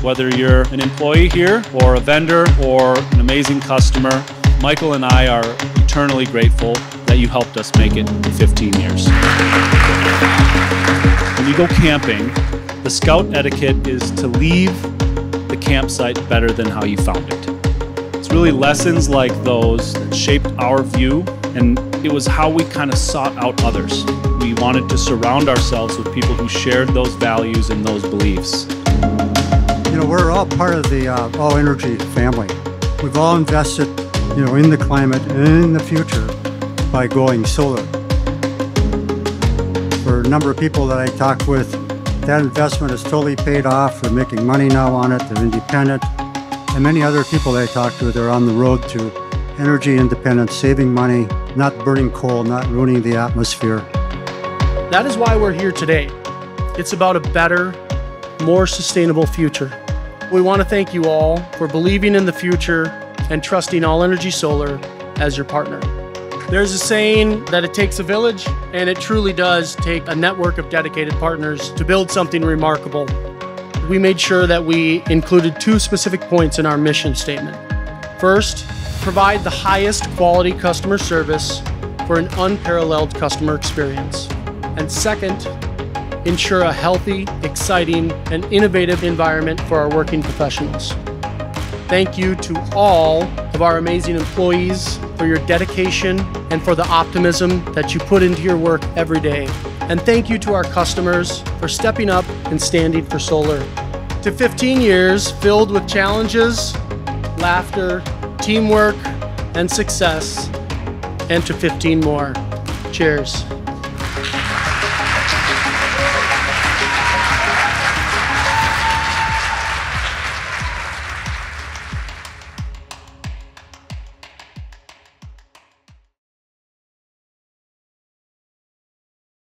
Whether you're an employee here or a vendor or an amazing customer, Michael and I are eternally grateful that you helped us make it 15 years. When you go camping, the scout etiquette is to leave the campsite better than how you found it. It's really lessons like those that shaped our view, and it was how we kind of sought out others. We wanted to surround ourselves with people who shared those values and those beliefs. You know, we're all part of the All Energy family. We've all invested, in the climate and in the future by going solar. For a number of people that I talk with, that investment is totally paid off. They're making money now on it. They're independent. And many other people that I talk to, they're on the road to energy independence, saving money, not burning coal, not ruining the atmosphere. That is why we're here today. It's about a better, more sustainable future. We want to thank you all for believing in the future and trusting All Energy Solar as your partner. There's a saying that it takes a village, and it truly does take a network of dedicated partners to build something remarkable. We made sure that we included 2 specific points in our mission statement. First, provide the highest quality customer service for an unparalleled customer experience. And second, ensure a healthy, exciting, and innovative environment for our working professionals. Thank you to all of our amazing employees for your dedication and for the optimism that you put into your work every day. And thank you to our customers for stepping up and standing for solar. To 15 years filled with challenges, laughter, teamwork, and success, and to 15 more. Cheers.